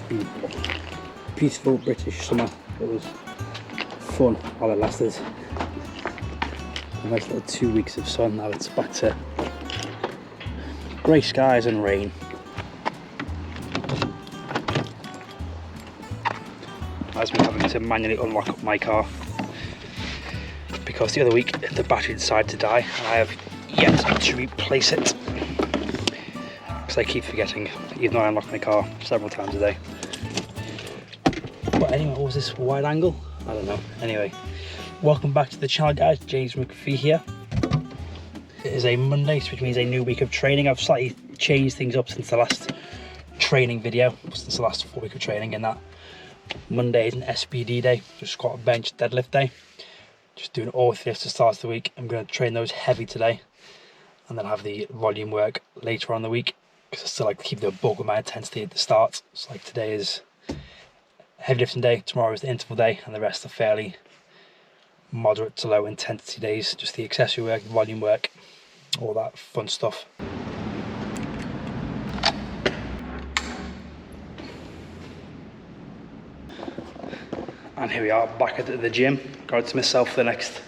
been beautiful British summer. It was fun while it lasted. A nice little 2 weeks of sun. Now it's back to grey skies and rain. I've been having to manually unlock up my car because the other week the battery decided to die and I have yet to replace it because I keep forgetting, even though I unlock my car several times a day. But anyway, what was this wide angle? I don't know. Anyway, welcome back to the channel, guys. James McPhee here. It is a Monday, which means a new week of training. I've slightly changed things up since the last training video, since the last 4 week of training, in that Monday is an SBD day, just squat, bench, deadlift day. Just doing all lifts to start the week. I'm going to train those heavy today and then have the volume work later on in the week because I still like to keep the bulk of my intensity at the start. So like today is heavy lifting day, tomorrow is the interval day, and the rest are fairly moderate to low intensity days. Just the accessory work, volume work, all that fun stuff. And here we are back at the gym. Got it to myself for the next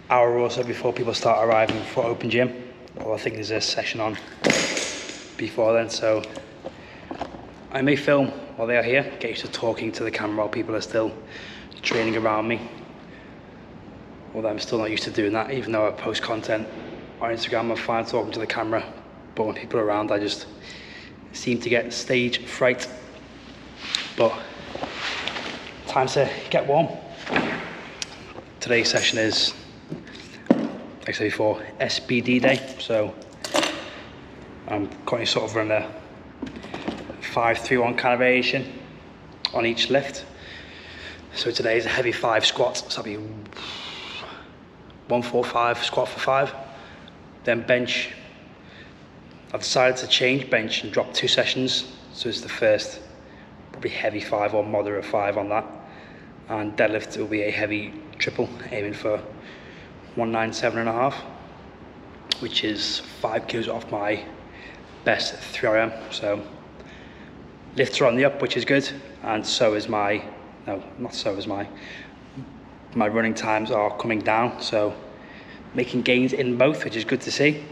hour or so before people start arriving for open gym. Well, I think there's a session on before then, so I may film while they are here, get used to talking to the camera while people are still training around me. Although I'm still not used to doing that, even though I post content on Instagram, I'm fine talking to the camera, but when people are around, I just seem to get stage fright. But time to get warm. Today's session is, like I said before, SBD day, so I'm currently sort of running a 5-3-1 kind of variation on each lift. So today is a heavy 5 squat, so that'll be 1-4-5 squat for 5. Then bench. I've decided to change bench and drop 2 sessions, so it's the first probably heavy 5 or moderate 5 on that. And deadlift will be a heavy triple, aiming for 197.5, which is 5 kilos off my best 3RM. So lifts are on the up, which is good, and so is my running times are coming down, so making gains in both, which is good to see.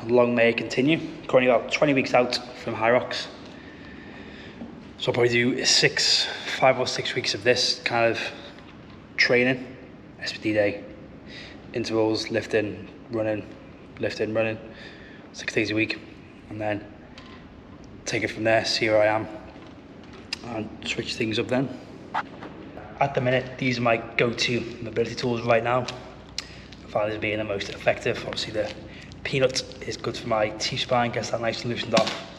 Long may it continue. Currently about 20 weeks out from Hyrox, so I'll probably do 5 or 6 weeks of this kind of training, SBD day, intervals, lifting, running, 6 days a week, and then take it from there, see where I am, and switch things up then. At the minute, these are my go-to mobility tools right now. I find this being the most effective. Obviously the peanut is good for my T-spine, gets that nice and loosened off.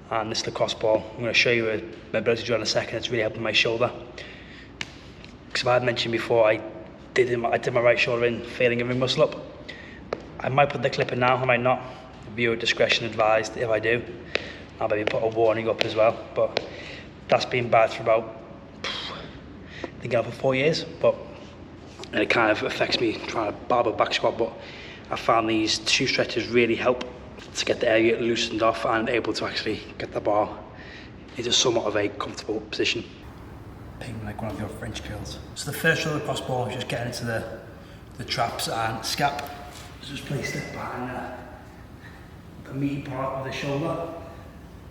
And this lacrosse ball, I'm going to show you a mobility drill in a second. It's really helping my shoulder. Because if I had mentioned before, I did my right shoulder in, failing every muscle up. I might put the clip in now, I might not. Viewer discretion advised if I do. I'll maybe put a warning up as well. But that's been bad for about, I think, for 4 years. And it kind of affects me trying to barbell back squat. But I found these 2 stretches really help to get the area loosened off and able to actually get the bar into somewhat of a comfortable position. Ping like one of your French curls. So the first drill of the cross ball is just getting into the traps and scap. Just place it behind the meaty part of the shoulder.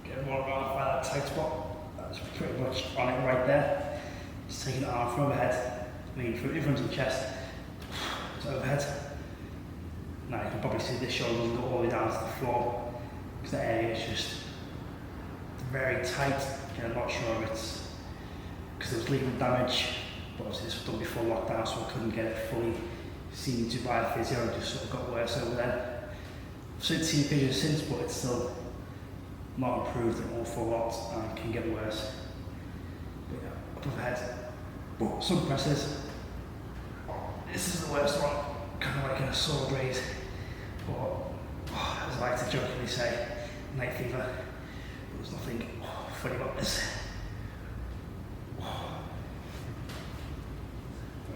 Get it all around, find that tight spot. That's pretty much on it right there. Just taking the arm from overhead, lean through in front of the chest, to overhead. Now you can probably see this shoulder doesn't go all the way down to the floor because that area is just very tight. I'm not sure if it's because there was ligament damage, but obviously this was done before lockdown, so I couldn't get it fully seen to by a physio. It just sort of got worse over there. I've seen pictures since, but it's still not improved an awful lot and can get worse. But yeah, up overhead. But some presses. This is the worst one, kind of like in a sword raise. But as I like to jokingly say, night fever. But there's nothing funny about this.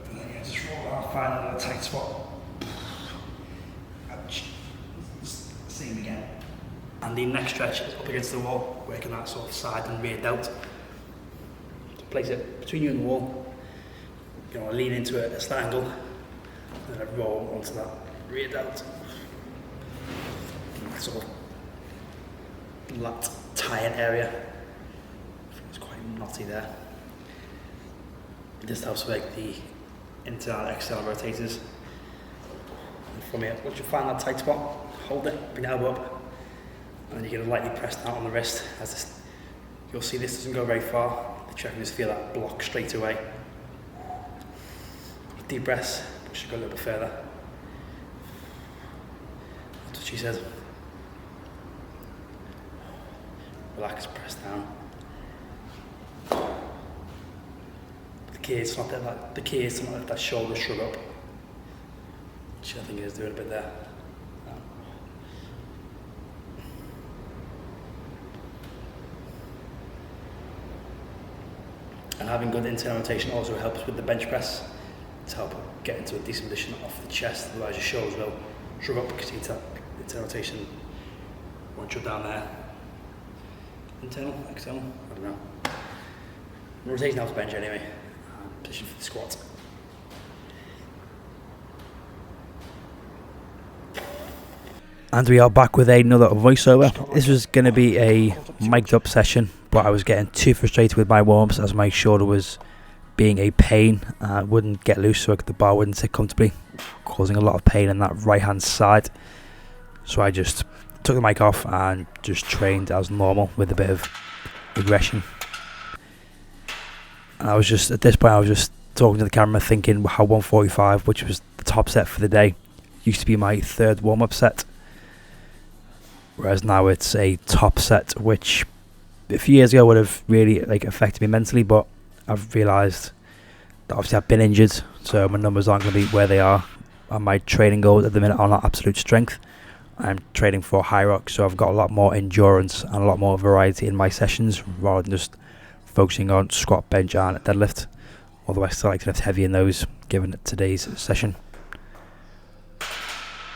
And then yeah, just roll around, find another tight spot. Ouch. Same again. And the next stretch is up against the wall, working that sort of side and rear delt. So place it between you and the wall. You want to lean into it at a slight angle, and then roll onto that rear delt. Sort of lat tie-in area. It's quite knotty there. This helps make the internal and external rotators. And from here, once you find that tight spot, hold it, bring the elbow up, and then you're going to lightly press down on the wrist. As this, you'll see this doesn't go very far. You can just feel that block straight away. Deep breaths, push it go a little bit further. That's what she says. Relax, press down. The key is not that. The key is to not let that shoulder shrug up. Which I think is doing a bit there. And having good internal rotation also helps with the bench press to help get into a decent position off the chest. Otherwise, your shoulders will shrug up because internal rotation won't shut down there. Internal, external, I don't know. Rotation helps bench anyway. Position for the squat. And we are back with another voiceover. This was going to be a mic'd up session, but I was getting too frustrated with my warm-ups as my shoulder was being a pain. Wouldn't get loose, so the bar wouldn't sit comfortably, causing a lot of pain on that right hand side. So I just took the mic off and just trained as normal with a bit of aggression. And I was just, at this point, I was just talking to the camera thinking how 145, which was the top set for the day, used to be my third warm-up set. Whereas now it's a top set, which a few years ago would have really affected me mentally, but I've realised that obviously I've been injured, so my numbers aren't going to be where they are, and my training goals at the minute are not absolute strength. I'm training for Hyrox, so I've got a lot more endurance and a lot more variety in my sessions, rather than just focusing on squat, bench and deadlift, although I still like to lift heavy in those, given today's session.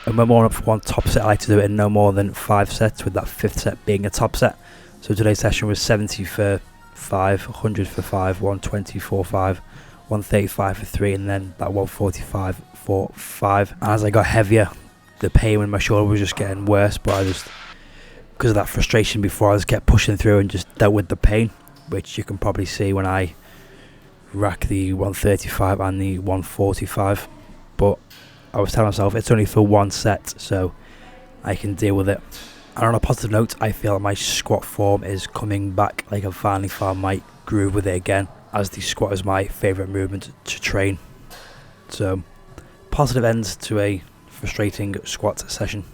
And when warming up for one top set, I like to do it in no more than 5 sets, with that 5th set being a top set. So today's session was 70 for 5, 100 for 5, 120 for 5, 135 for 3, and then that 145 for 5. And as I got heavier, the pain in my shoulder was just getting worse, but I just, because of that frustration before, I just kept pushing through and just dealt with the pain, which you can probably see when I rack the 135 and the 145. But I was telling myself it's only for one set, so I can deal with it. And on a positive note, I feel like my squat form is coming back, like I've finally found my groove with it again, as the squat is my favourite movement to train. So, positive end to a frustrating squat session.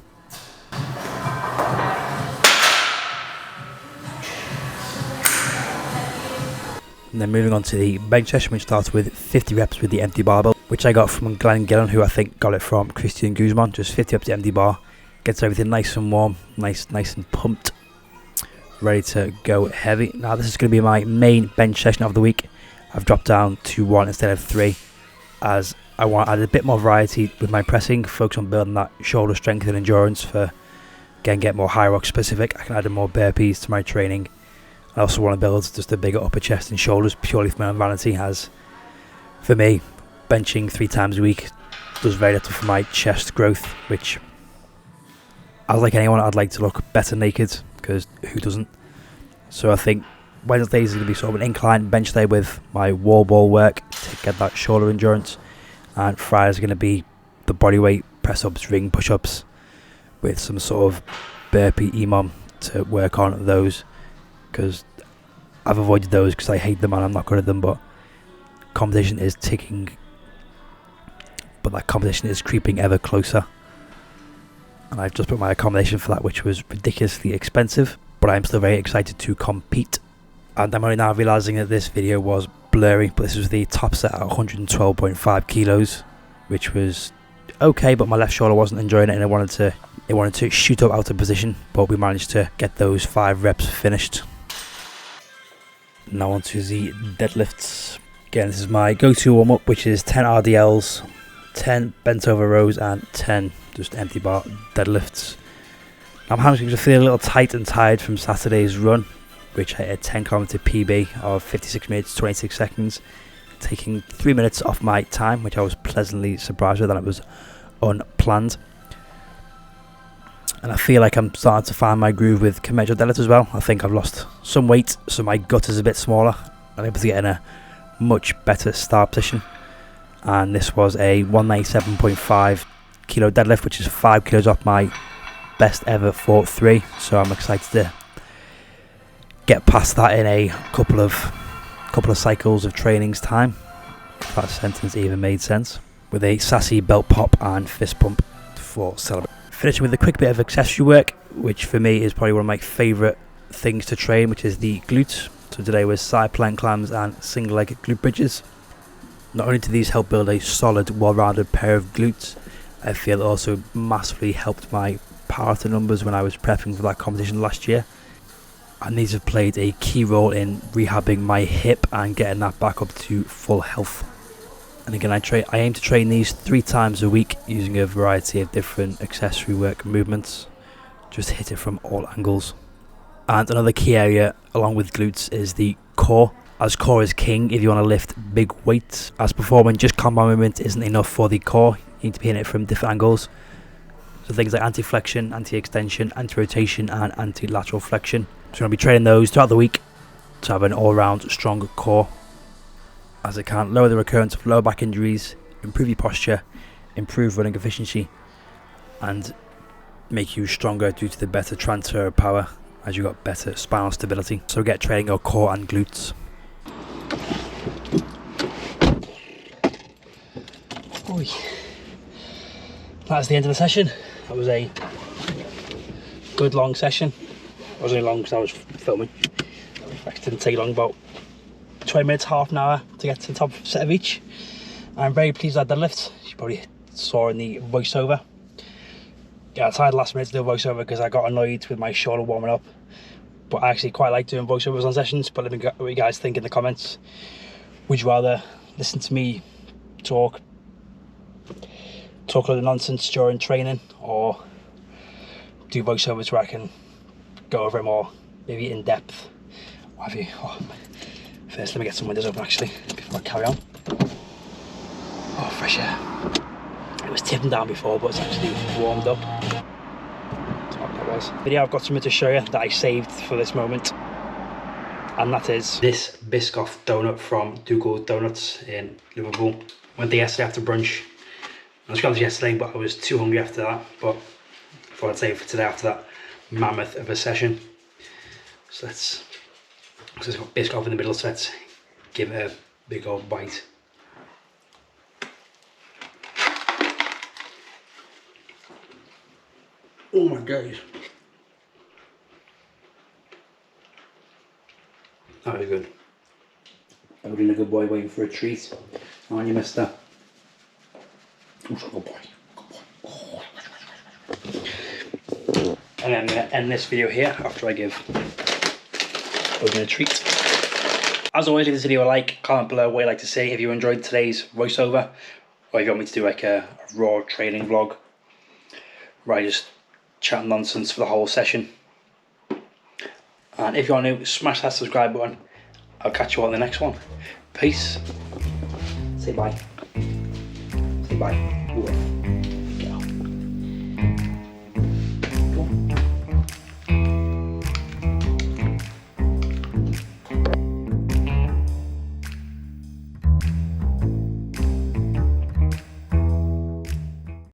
And then moving on to the bench session, which starts with 50 reps with the empty barbell, which I got from Glenn Gillen, who I think got it from Christian Guzman. Just 50 reps the empty bar, gets everything nice and warm, nice and pumped, ready to go heavy. Now this is going to be my main bench session of the week. I've dropped down to 1 instead of 3, as I want to add a bit more variety with my pressing, focus on building that shoulder strength and endurance for, again, get more Hyrox specific. I can add more burpees to my training. I also want to build just a bigger upper chest and shoulders purely for my own vanity, as for me, benching 3 times a week does very little for my chest growth, which, as like anyone, I'd like to look better naked, because who doesn't? So I think Wednesdays is going to be sort of an inclined bench day with my wall ball work to get that shoulder endurance, and Friday is going to be the bodyweight press-ups, ring push-ups, with some sort of burpee EMOM to work on those, because I've avoided those because I hate them and I'm not good at them, but competition is ticking, but that competition is creeping ever closer, and I've just put my accommodation for that, which was ridiculously expensive, but I'm still very excited to compete. And I'm only now realising that this video was blurry, but this was the top set at 112.5 kilos, which was okay, but my left shoulder wasn't enjoying it, and it wanted to shoot up out of position, but we managed to get those 5 reps finished. Now on to the deadlifts. Again, this is my go-to warm-up, which is 10 RDLs, 10 bent over rows, and 10 just empty bar deadlifts. I'm having to feel a little tight and tired from Saturday's run, which I hit a 10 kilometer PB of 56 minutes 26 seconds, taking 3 minutes off my time, which I was pleasantly surprised with, and it was unplanned. And I feel like I'm starting to find my groove with conventional deadlift as well. I think I've lost some weight, so my gut is a bit smaller. I'm able to get in a much better start position. And this was a 197.5 kilo deadlift, which is 5 kilos off my best ever 4.3. So I'm excited to get past that in a couple of cycles of training's time, if that sentence even made sense, with a sassy belt pop and fist pump for celebration. Finishing with a quick bit of accessory work, which for me is probably one of my favourite things to train, which is the glutes. So today was side plank climbs and single leg glute bridges. Not only do these help build a solid, well-rounded pair of glutes, I feel it also massively helped my powerlifting numbers when I was prepping for that competition last year. And these have played a key role in rehabbing my hip and getting that back up to full health. And again, I aim to train these 3 times a week using a variety of different accessory work movements. Just hit it from all angles. And another key area along with glutes is the core, as core is king if you want to lift big weights. As performing just compound movement isn't enough for the core, you need to be hitting it from different angles. So things like anti-flexion, anti-extension, anti-rotation and anti-lateral flexion. So I'm going to be training those throughout the week to have an all-round strong core, as it can lower the recurrence of lower back injuries, improve your posture, improve running efficiency, and make you stronger due to the better transfer of power as you got better spinal stability. So get training your core and glutes. Oy. That's the end of the session. That was a good long session. It wasn't long because I was filming. It didn't take long, about 20 minutes, half an hour to get to the top set of each. I'm very pleased with that deadlift. You probably saw in the voiceover. Yeah, I tried last minute to do a voiceover because I got annoyed with my shoulder warming up. But I actually quite like doing voiceovers on sessions. But let me know what you guys think in the comments. Would you rather listen to me talk a lot of nonsense during training, or do voiceovers where I can go over it more, maybe in depth? What have you? Oh, first, let me get some windows open actually before I carry on. Oh, fresh air. It was tipping down before, but it's actually warmed up. That's what that was. But yeah, I've got something to show you that I saved for this moment, and that is this Biscoff donut from Dougal Donuts in Liverpool. Went there yesterday after brunch. I was going to yesterday, but I was too hungry after that. But I thought I'd save for today after that mammoth of a session. So it's got Biscoff in the middle, so let's give it a big old bite. Oh my days. That was good. I've been a good boy waiting for a treat. Aren't you, mister? Oh, good boy. And I'm going to end this video here after I give Odin a treat. As always, leave this video a like, comment below what you'd like to see if you enjoyed today's voiceover, or if you want me to do like a raw training vlog where I just chat nonsense for the whole session. And if you are new, smash that subscribe button. I'll catch you all in the next one. Peace. Say bye. Say bye. Ooh.